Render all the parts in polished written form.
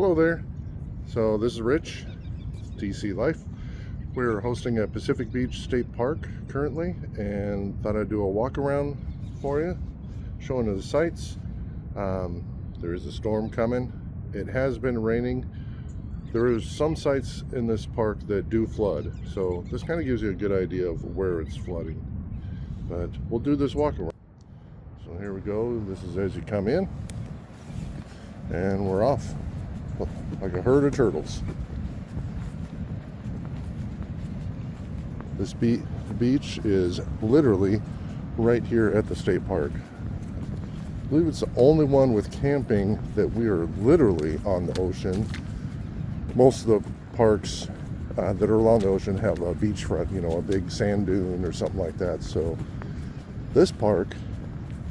Hello there. So this is Rich, TC Life. We're hosting at Pacific Beach State Park currently, and thought I'd do a walk around for you, showing you the sights. There is a storm coming. It has been raining. There is some sites in this park that do flood, so this kind of gives you a good idea of where it's flooding. But we'll do this walk around. So here we go. This is as you come in, and we're off like a herd of turtles. This beach is literally right here at the state park. I believe it's the only one with camping that we are literally on the ocean. Most of the parks that are along the ocean have a beachfront, a big sand dune or something like that. So this park,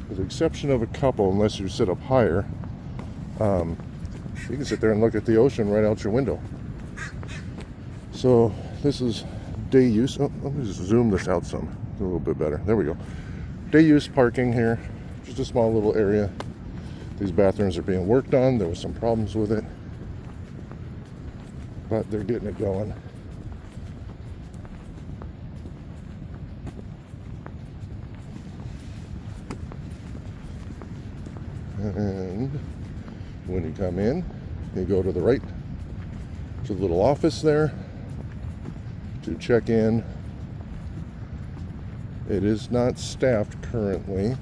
with the exception of a couple, unless you sit up higher, you can sit there and look at the ocean right out your window. So this is day use. Oh, let me just zoom this out some, a little bit better. There we go. Day use parking here, just a small little area. These bathrooms are being worked on. There was some problems with it, but they're getting it going. And when you come in, you go to the right to the little office there to check in. It is not staffed currently,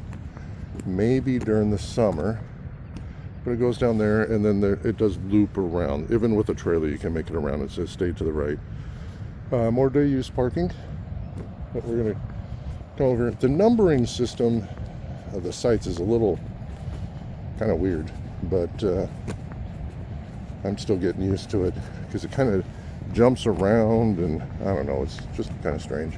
maybe during the summer, but it goes down there, and then it does loop around. Even with a trailer you can make it around. It says stay to the right. More day use parking, but we're going to come over. The numbering system of the sites is a little kind of weird, but I'm still getting used to it because it kind of jumps around, and I don't know, it's just kind of strange.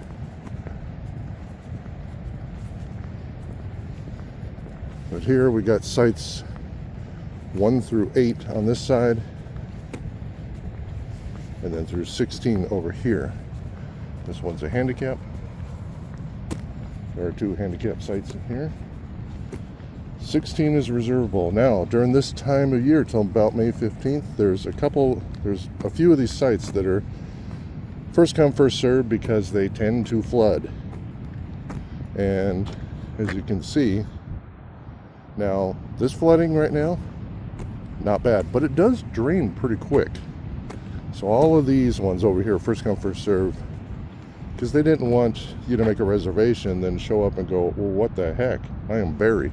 But here we got sites 1 through 8 on this side, and then through 16 over here. This one's a handicap. There are 2 handicap sites in here. 16 is reservable. Now, during this time of year, till about May 15th, there's a few of these sites that are first come, first served, because they tend to flood. And as you can see, now, this flooding right now, not bad, but it does drain pretty quick. So all of these ones over here, first come, first served, because they didn't want you to make a reservation, then show up and go, well, what the heck? I am buried.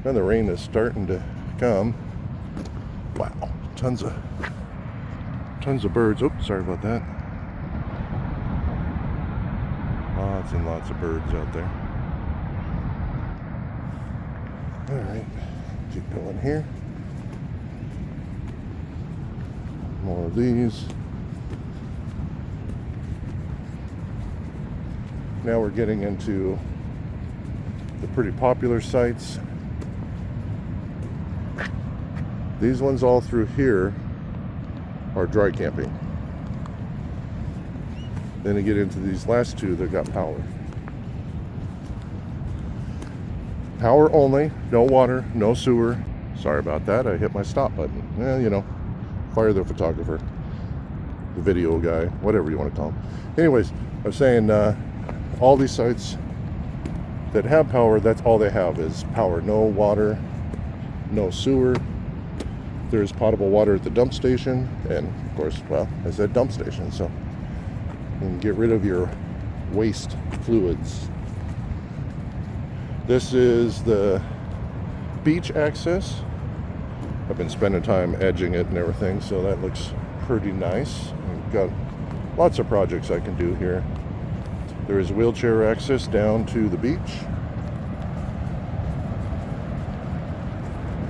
And the rain is starting to come. Wow, tons of birds. Oops, sorry about that. Lots and lots of birds out there. All right, keep going here. More of these. Now we're getting into the pretty popular sites. These ones all through here are dry camping. Then you get into these last 2 that got power. Power only, no water, no sewer. Sorry about that, I hit my stop button. Fire the photographer, the video guy, whatever you want to call him. Anyways, I'm saying all these sites that have power, that's all they have is power. No water, no sewer. There's potable water at the dump station, and of course, well, I said dump station, so you can get rid of your waste fluids. This is the beach access. I've been spending time edging it and everything, so that looks pretty nice. I've got lots of projects I can do here. There is wheelchair access down to the beach.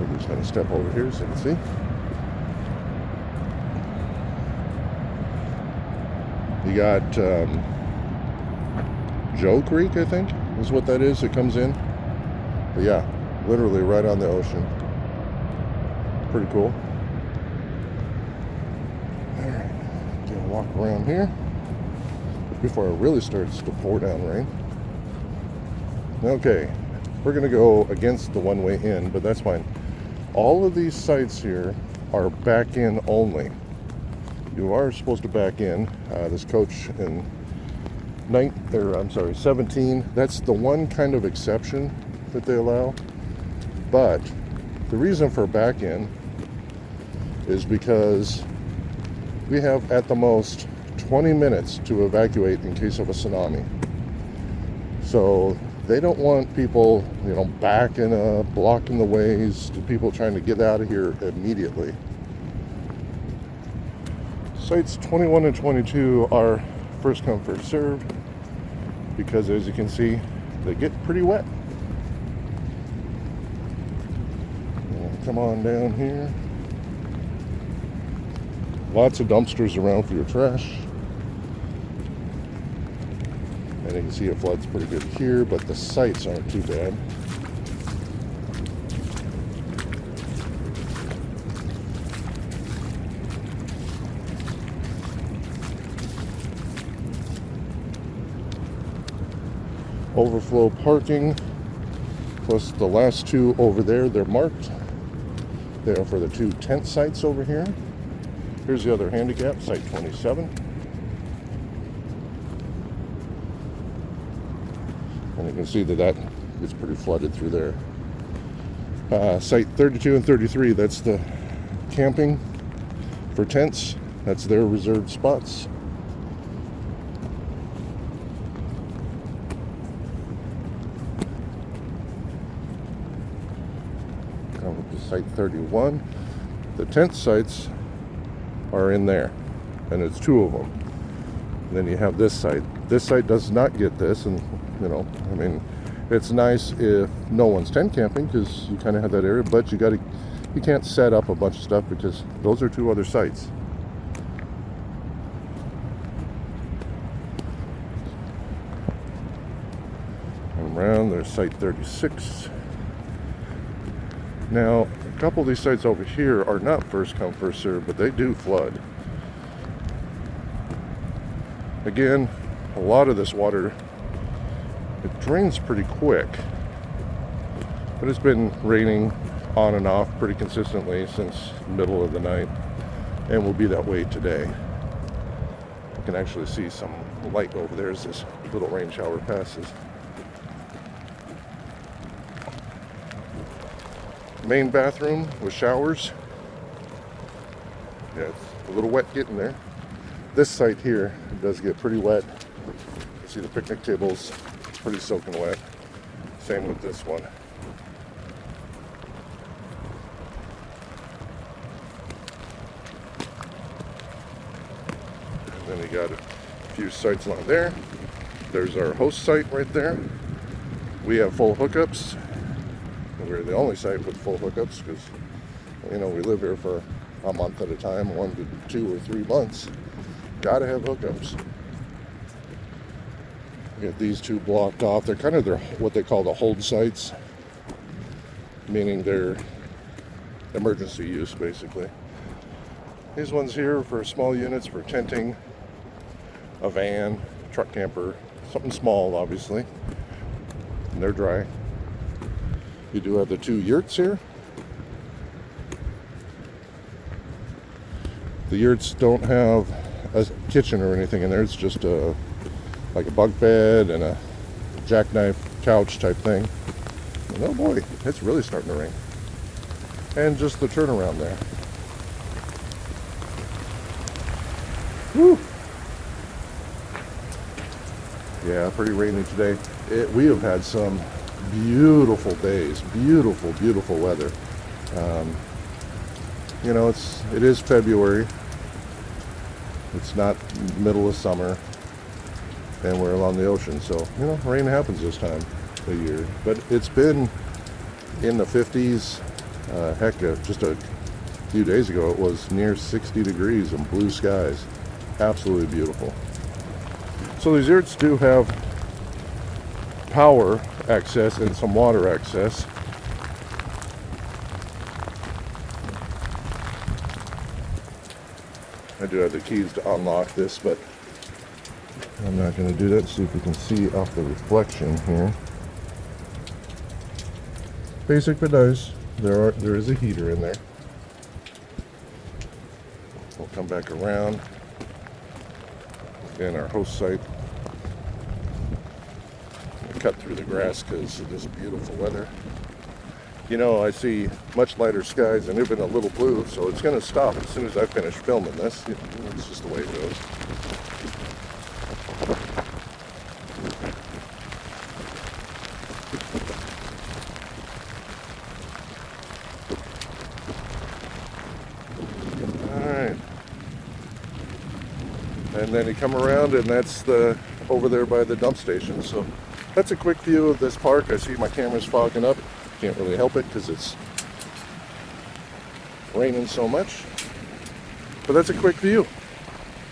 We're just going to step over here so you can see. You got Joe Creek, I think, is what that is. It comes in. But yeah, literally right on the ocean. Pretty cool. All right, gonna walk around here before it really starts to pour down rain. Okay, we're gonna go against the one-way in, but that's fine. All of these sites here are back in only. You are supposed to back in. This coach in 17, that's the one kind of exception that they allow. But the reason for back in is because we have at the most 20 minutes to evacuate in case of a tsunami. So they don't want people, backing up, blocking the ways, to people trying to get out of here immediately. Sites 21 and 22 are first come, first served, because as you can see, they get pretty wet. Come on down here. Lots of dumpsters around for your trash. And you can see it floods pretty good here, but the sites aren't too bad. Overflow parking, plus the last two over there, they're marked. They are for the two tent sites over here. Here's the other handicap, site 27. And you can see that gets pretty flooded through there. Site 32 and 33, that's the camping for tents. That's their reserved spots. Site 31, the tent sites are in there, and it's two of them. And then you have this site. This site does not get this, and it's nice if no one's tent camping because you kind of have that area, but you can't set up a bunch of stuff because those are two other sites. And around there's site 36. Now, a couple of these sites over here are not first come, first served, but they do flood. Again, a lot of this water, it drains pretty quick. But it's been raining on and off pretty consistently since middle of the night, and will be that way today. You can actually see some light over there as this little rain shower passes. Main bathroom with showers. Yeah, it's a little wet getting there. This site here does get pretty wet. You see the picnic tables pretty soaking wet. Same with this one. And then you got a few sites along there. There's our host site right there. We have full hookups. We're the only site with full hookups because, we live here for a month at a time, 1 to 2 or 3 months. Gotta have hookups. Get these two blocked off. They're kind of what they call the hold sites, meaning they're emergency use, basically. These ones here for small units for tenting, a van, truck camper, something small, obviously. And they're dry. You do have the two yurts here. The yurts don't have a kitchen or anything in there. It's just like a bunk bed and a jackknife couch type thing. And oh boy, it's really starting to rain. And just the turnaround there. Woo! Yeah, pretty rainy today. We have had some beautiful days, beautiful weather. It is February. It's not middle of summer, and we're along the ocean, so rain happens this time of year. But it's been in the 50s. Just a few days ago, it was near 60 degrees and blue skies. Absolutely beautiful. So these yurts do have power access and some water access. I do have the keys to unlock this, but I'm not going to do that. See if you can see off the reflection here. Basic but nice. There is a heater in there. come back around. Again, our host site. Cut through the grass because it is beautiful weather. You know, I see much lighter skies and even a little blue, so it's going to stop as soon as I finish filming this. It's just the way it goes. Alright. And then you come around and that's the over there by the dump station. So that's a quick view of this park. I see my camera's fogging up. Can't really help it because it's raining so much. But that's a quick view.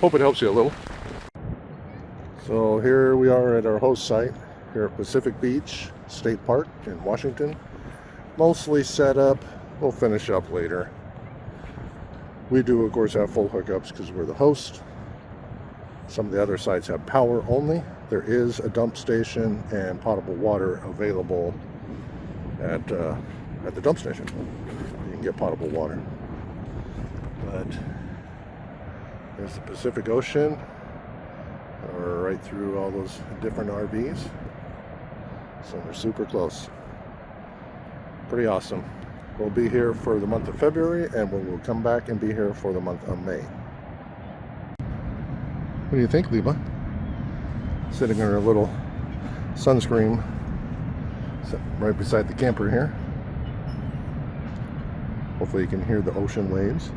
Hope it helps you a little. So here we are at our host site here at Pacific Beach State Park in Washington. Mostly set up. We'll finish up later. We do, of course, have full hookups because we're the host. Some of the other sites have power only. There is a dump station and potable water available at the dump station. You can get potable water. But there's the Pacific Ocean, right through all those different RVs. So we're super close. Pretty awesome. We'll be here for the month of February, and we'll come back and be here for the month of May. What do you think, Liba? Sitting in our little sunscreen right beside the camper here. Hopefully you can hear the ocean waves.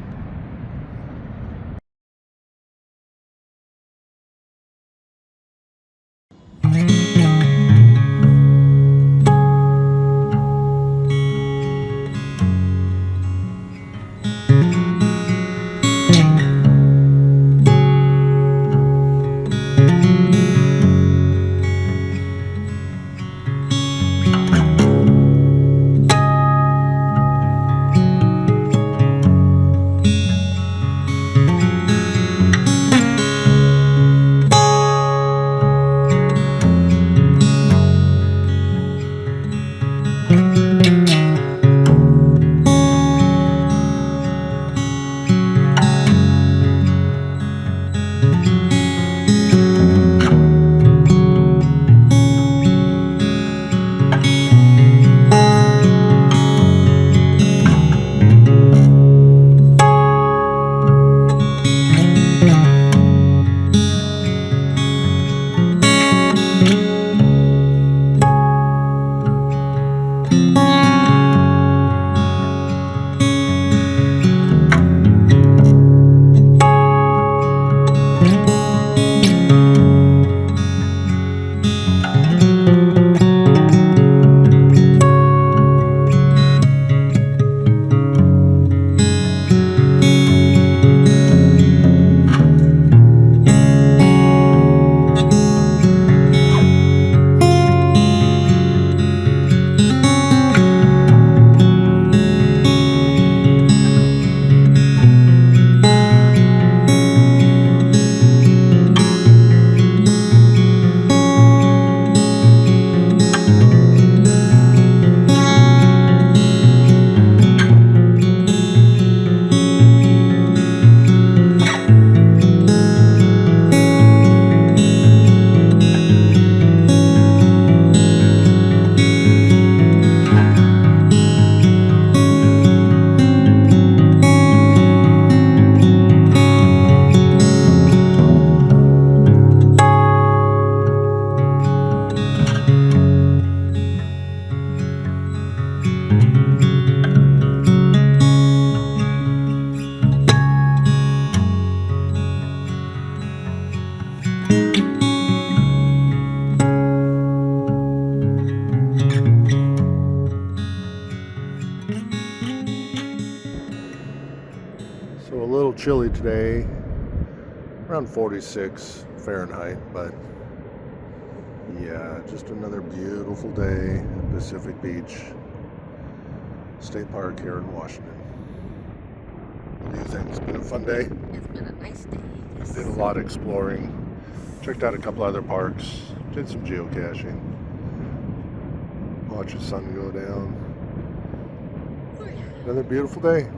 So a little chilly today, around 46 Fahrenheit, but yeah, just another beautiful day at Pacific Beach State Park here in Washington. What do you think? It's been a fun day? It's been a nice day. Yes. Did a lot of exploring, checked out a couple other parks, did some geocaching, watched the sun go down. Another beautiful day.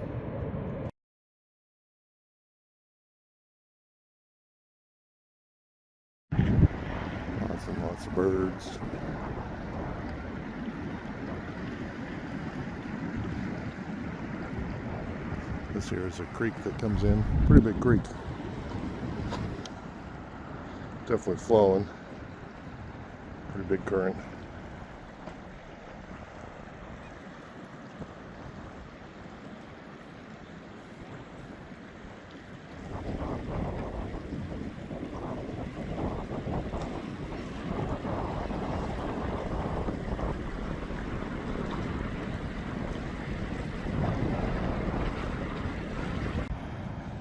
and lots of birds. This here is a creek that comes in. Pretty big creek. Definitely flowing. Pretty big current.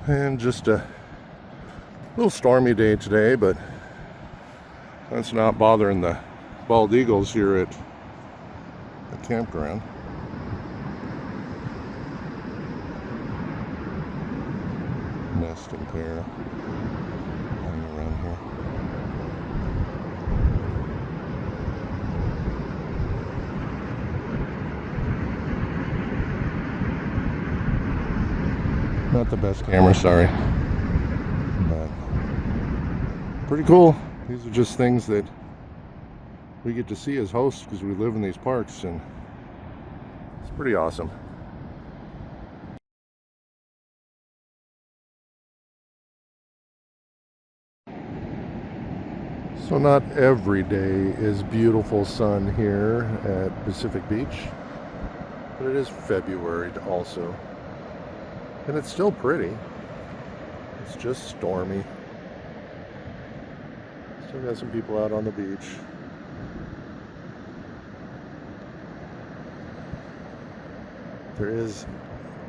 And just a little stormy day today, but that's not bothering the bald eagles here at the campground. Nesting pair hanging around here. Not the best camera, sorry. But pretty cool. These are just things that we get to see as hosts because we live in these parks, and it's pretty awesome. So not every day is beautiful sun here at Pacific Beach, but it is February also. And it's still pretty. It's just stormy. Still got some people out on the beach.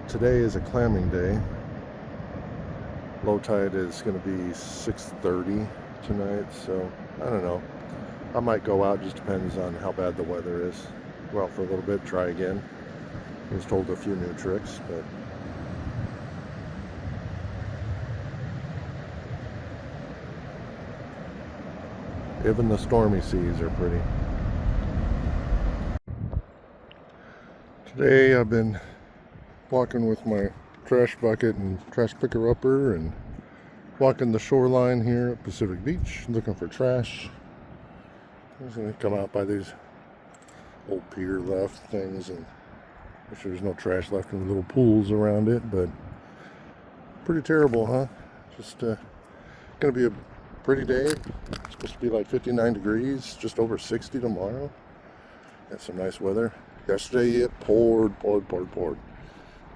Today is a clamming day. Low tide is going to be 6:30 tonight, so I don't know. I might go out, just depends on how bad the weather is. Go out for a little bit, try again. I was told a few new tricks, but even the stormy seas are pretty. Today I've been walking with my trash bucket and trash picker upper and walking the shoreline here at Pacific Beach looking for trash. I was going to come out by these old pier left things and make sure there's no trash left in the little pools around it, but pretty terrible, huh? Just gonna be a pretty day. It's supposed to be like 59 degrees, just over 60 tomorrow. Got some nice weather. Yesterday it poured.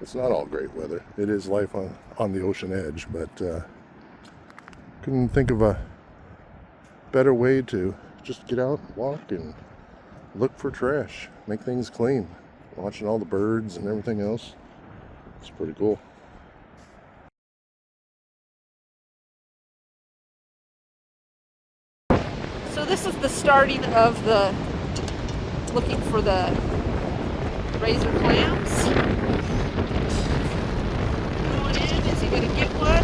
It's not all great weather. It is life on the ocean edge, but couldn't think of a better way to just get out, walk, and look for trash, make things clean. Watching all the birds and everything else. It's pretty cool. So this is the starting of the looking for the razor clams. Going in, is he gonna get one?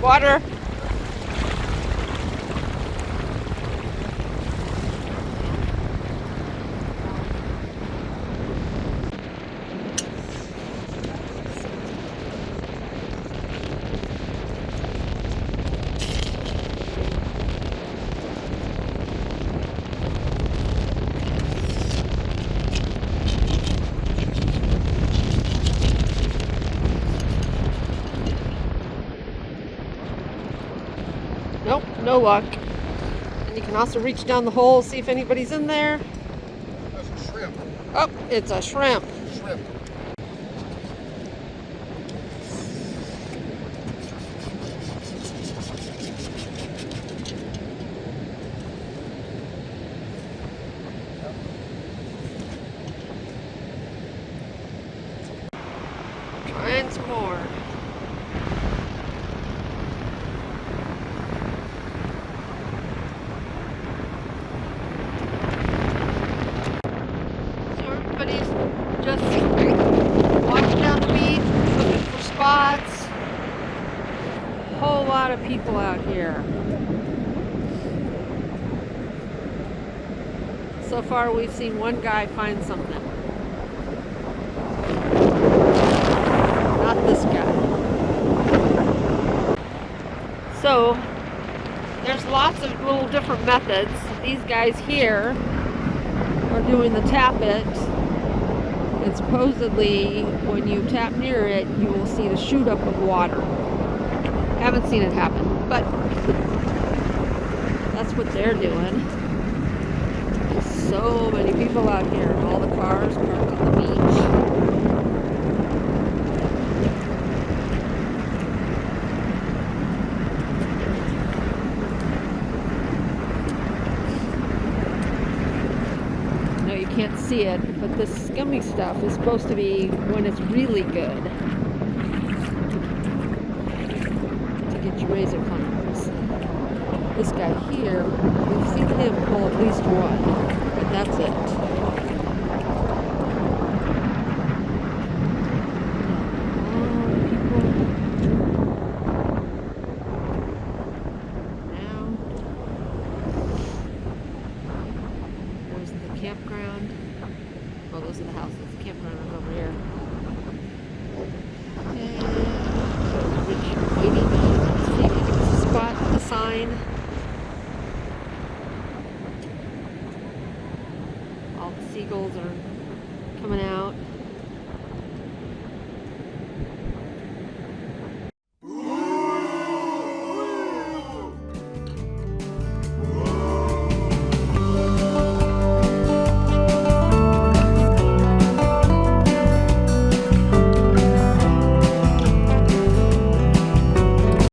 Water. Nope, no luck. And you can also reach down the hole, see if anybody's in there. That's a shrimp. Oh, it's a shrimp. Shrimp. Trying some more. Everybody's just walking down the beach, looking for spots. A whole lot of people out here. So far, we've seen one guy find something. this guy. So there's lots of little different methods. These guys here are doing the tap it. And supposedly when you tap near it, you will see the shoot up of water. Haven't seen it happen, but that's what they're doing. There's so many people out here, and all the cars parked on the beach. No, you can't see it, but this scummy stuff is supposed to be when it's really good to get you razor climbers. This guy here, we've seen him pull at least one, but that's it. Now, there's the campground. Well, those are the houses. The campground is over here. And Rich waiting to see if he can spot the sign. All the seagulls are